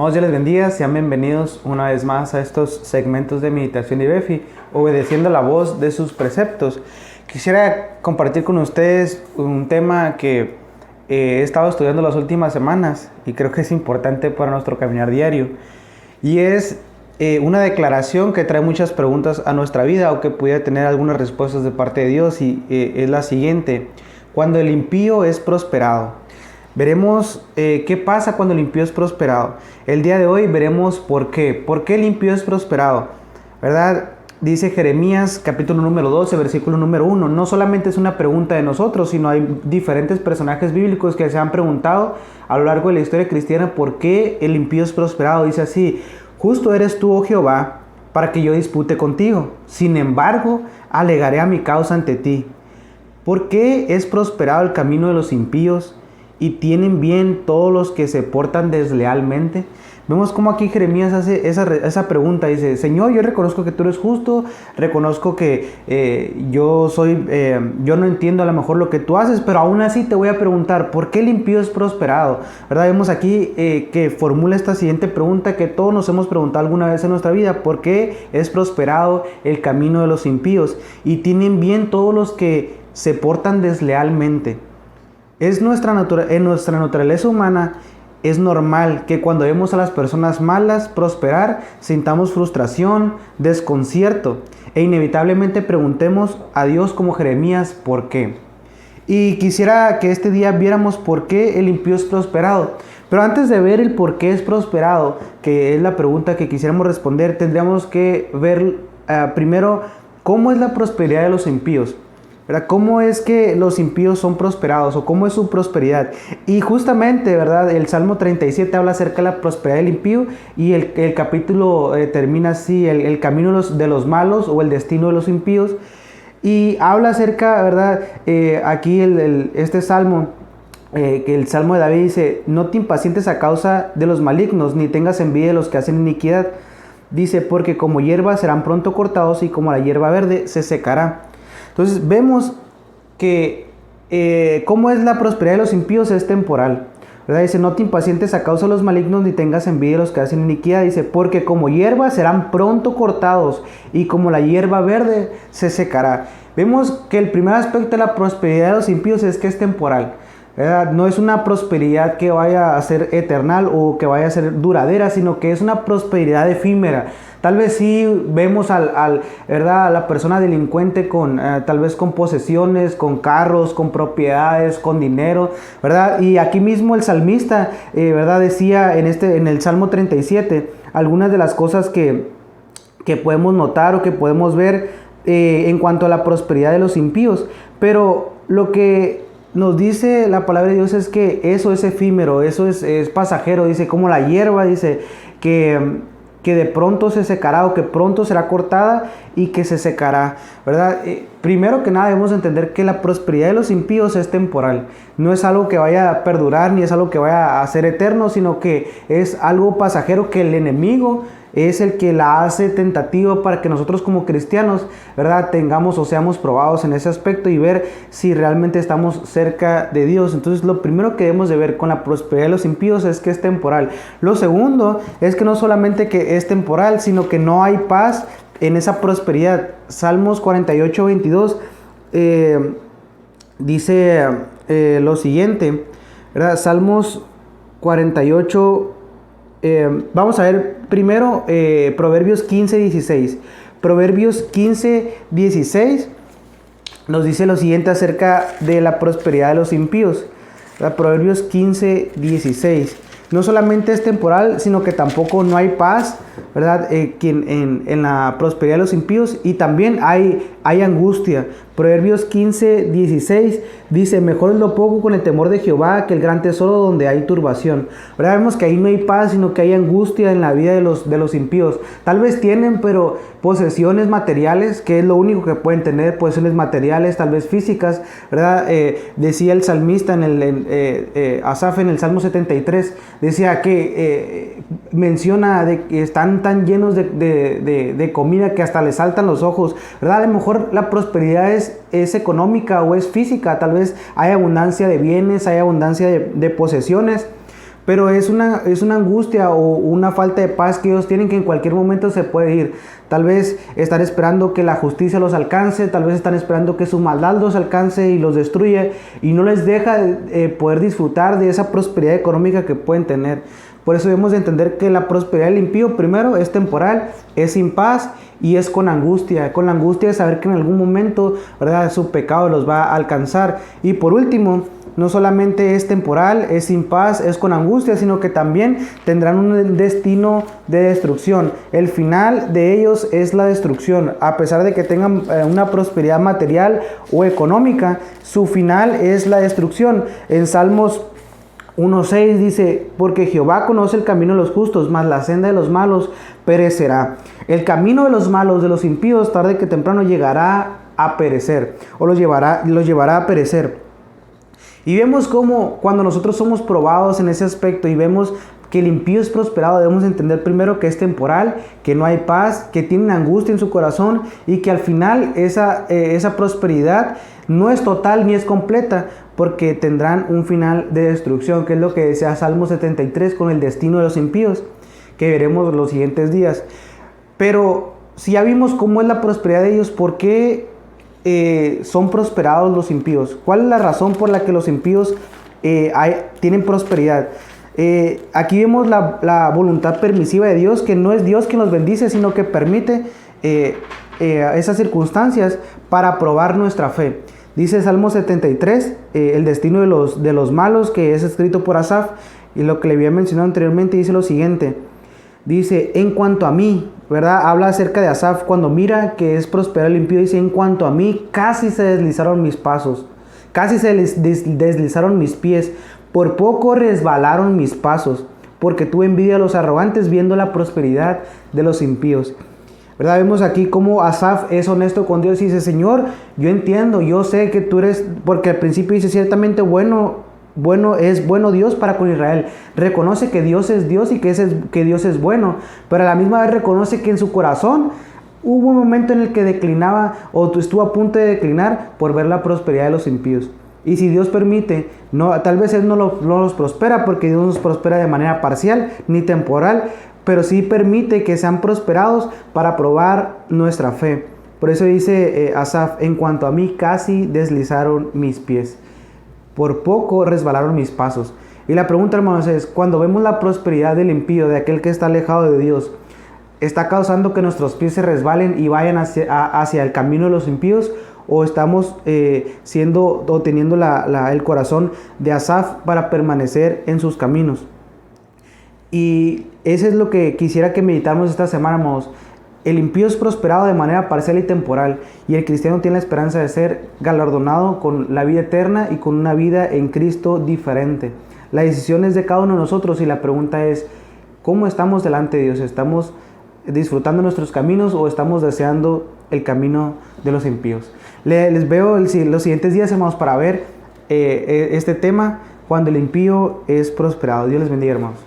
Vamos, Dios les bendiga, sean bienvenidos una vez más a estos segmentos de meditación y Befi, obedeciendo la voz de sus preceptos. Quisiera compartir con ustedes un tema que he estado estudiando las últimas semanas y creo que es importante para nuestro caminar diario. Y es una declaración que trae muchas preguntas a nuestra vida o que pudiera tener algunas respuestas de parte de Dios y es la siguiente: cuando el impío es prosperado. Veremos qué pasa cuando el impío es prosperado. El día de hoy veremos por qué. ¿Por qué el impío es prosperado? ¿Verdad? Dice Jeremías capítulo número 12, versículo número 1. No solamente es una pregunta de nosotros, sino hay diferentes personajes bíblicos que se han preguntado a lo largo de la historia cristiana por qué el impío es prosperado. Dice así: justo eres tú, oh Jehová, para que yo dispute contigo. Sin embargo, alegaré a mi causa ante ti. ¿Por qué es prosperado el camino de los impíos y tienen bien todos los que se portan deslealmente? Vemos cómo aquí Jeremías hace esa pregunta. Dice: Señor, yo reconozco que tú eres justo, reconozco que yo no entiendo a lo mejor lo que tú haces, pero aún así te voy a preguntar, ¿por qué el impío es prosperado? ¿Verdad? Vemos aquí que formula esta siguiente pregunta que todos nos hemos preguntado alguna vez en nuestra vida: ¿por qué es prosperado el camino de los impíos y tienen bien todos los que se portan deslealmente? En nuestra naturaleza humana es normal que cuando vemos a las personas malas prosperar, sintamos frustración, desconcierto e inevitablemente preguntemos a Dios como Jeremías, ¿por qué? Y quisiera que este día viéramos por qué el impío es prosperado. Pero antes de ver el por qué es prosperado, que es la pregunta que quisiéramos responder, tendríamos que ver primero cómo es la prosperidad de los impíos. ¿Verdad? ¿Cómo es que los impíos son prosperados o cómo es su prosperidad? Y justamente, ¿verdad?, el Salmo 37 habla acerca de la prosperidad del impío y el capítulo termina así: el camino de los malos o el destino de los impíos. Y habla acerca, ¿verdad?, aquí este Salmo, que el Salmo de David dice: no te impacientes a causa de los malignos, ni tengas envidia de los que hacen iniquidad. Dice: porque como hierba serán pronto cortados y como la hierba verde se secará. Entonces vemos que cómo es la prosperidad de los impíos es temporal, ¿verdad? Dice: no te impacientes a causa de los malignos ni tengas envidia de los que hacen iniquidad. Dice: porque como hierba serán pronto cortados y como la hierba verde se secará. Vemos que el primer aspecto de la prosperidad de los impíos es que es temporal, ¿verdad? No es una prosperidad que vaya a ser eternal o que vaya a ser duradera, sino que es una prosperidad efímera. Tal vez sí vemos ¿verdad?, a la persona delincuente tal vez con posesiones, con carros, con propiedades, con dinero, ¿verdad? Y aquí mismo el salmista, ¿verdad?, decía en el Salmo 37 algunas de las cosas que podemos notar o que podemos ver en cuanto a la prosperidad de los impíos. Pero lo que nos dice la palabra de Dios es que eso es efímero, eso es pasajero. Dice: como la hierba, dice que de pronto se secará o que pronto será cortada y que se secará, ¿verdad? Primero que nada debemos entender que la prosperidad de los impíos es temporal. No es algo que vaya a perdurar ni es algo que vaya a ser eterno, sino que es algo pasajero que el enemigo es el que la hace tentativa para que nosotros como cristianos, ¿verdad?, tengamos o seamos probados en ese aspecto y ver si realmente estamos cerca de Dios. Entonces lo primero que debemos de ver con la prosperidad de los impíos es que es temporal. Lo segundo es que no solamente que es temporal, sino que no hay paz en esa prosperidad. Salmos 48, 22 dice lo siguiente, ¿verdad? Salmos 48, vamos a ver primero Proverbios 15, 16. Proverbios 15, 16 nos dice lo siguiente acerca de la prosperidad de los impíos. Proverbios 15, 16. No solamente es temporal, sino que tampoco no hay paz, ¿verdad?, en la prosperidad de los impíos, y también hay angustia. Proverbios 15, 16 dice: mejor es lo poco con el temor de Jehová que el gran tesoro donde hay turbación. ¿Verdad? Vemos que ahí no hay paz, sino que hay angustia en la vida de los impíos. Tal vez tienen, pero posesiones materiales, que es lo único que pueden tener, posesiones materiales, tal vez físicas, ¿verdad? Decía el salmista Asaf en el Salmo 73, decía que menciona de que están tan llenos de comida que hasta les saltan los ojos, ¿verdad? A lo mejor la prosperidad es económica o es física, tal vez hay abundancia de bienes, hay abundancia de posesiones, pero es una angustia o una falta de paz que ellos tienen, que en cualquier momento se puede ir. Tal vez están esperando que la justicia los alcance, tal vez están esperando que su maldad los alcance y los destruya, y no les deja poder disfrutar de esa prosperidad económica que pueden tener. Por eso debemos de entender que la prosperidad del impío, primero, es temporal, es sin paz y es con la angustia de saber que en algún momento, ¿verdad?, su pecado los va a alcanzar. Y por último, no solamente es temporal, es sin paz, es con angustia, sino que también tendrán un destino de destrucción. El final de ellos es la destrucción. A pesar de que tengan una prosperidad material o económica, su final es la destrucción. En Salmos 1:6 dice: porque Jehová conoce el camino de los justos, mas la senda de los malos perecerá. El camino de los malos, de los impíos, tarde que temprano llegará a perecer, o los llevará a perecer. Y vemos cómo cuando nosotros somos probados en ese aspecto y vemos que el impío es prosperado, debemos entender primero que es temporal, que no hay paz, que tienen angustia en su corazón, y que al final esa prosperidad no es total ni es completa, porque tendrán un final de destrucción, que es lo que decía Salmo 73 con el destino de los impíos, que veremos los siguientes días. Pero si ya vimos cómo es la prosperidad de ellos, ¿por qué son prosperados los impíos? ¿Cuál es la razón por la que los impíos tienen prosperidad? Aquí vemos la voluntad permisiva de Dios, que no es Dios quien los bendice, sino que permite esas circunstancias para probar nuestra fe. Dice Salmo 73, el destino de los malos, que es escrito por Asaf, y lo que le había mencionado anteriormente, dice lo siguiente. Dice: en cuanto a mí, ¿verdad? Habla acerca de Asaf cuando mira que es prosperado el impío. Dice: en cuanto a mí, casi se deslizaron mis pasos, casi se deslizaron mis pies, por poco resbalaron mis pasos, porque tuve envidia a los arrogantes viendo la prosperidad de los impíos. ¿Verdad? Vemos aquí cómo Asaf es honesto con Dios y dice: Señor, yo entiendo, yo sé que tú eres, porque al principio dice: ciertamente es bueno Dios para con Israel. Reconoce que Dios es Dios y que Dios es bueno, pero a la misma vez reconoce que en su corazón hubo un momento en el que declinaba, o estuvo a punto de declinar por ver la prosperidad de los impíos. Y si Dios permite, tal vez Él no los prospera, porque Dios nos prospera de manera parcial ni temporal, pero sí permite que sean prosperados para probar nuestra fe. Por eso dice Asaf: en cuanto a mí, casi deslizaron mis pies, por poco resbalaron mis pasos. Y la pregunta, hermanos, es: cuando vemos la prosperidad del impío, de aquel que está alejado de Dios, ¿está causando que nuestros pies se resbalen y vayan hacia el camino de los impíos? ¿O estamos teniendo el corazón de Asaf para permanecer en sus caminos? Y eso es lo que quisiera que meditáramos esta semana, hermanos. El impío es prosperado de manera parcial y temporal, y el cristiano tiene la esperanza de ser galardonado con la vida eterna y con una vida en Cristo diferente. La decisión es de cada uno de nosotros, y la pregunta es: ¿cómo estamos delante de Dios? ¿Estamos disfrutando nuestros caminos o estamos deseando el camino de los impíos? Les veo los siguientes días, hermanos, para ver este tema, cuando el impío es prosperado. Dios les bendiga, hermanos.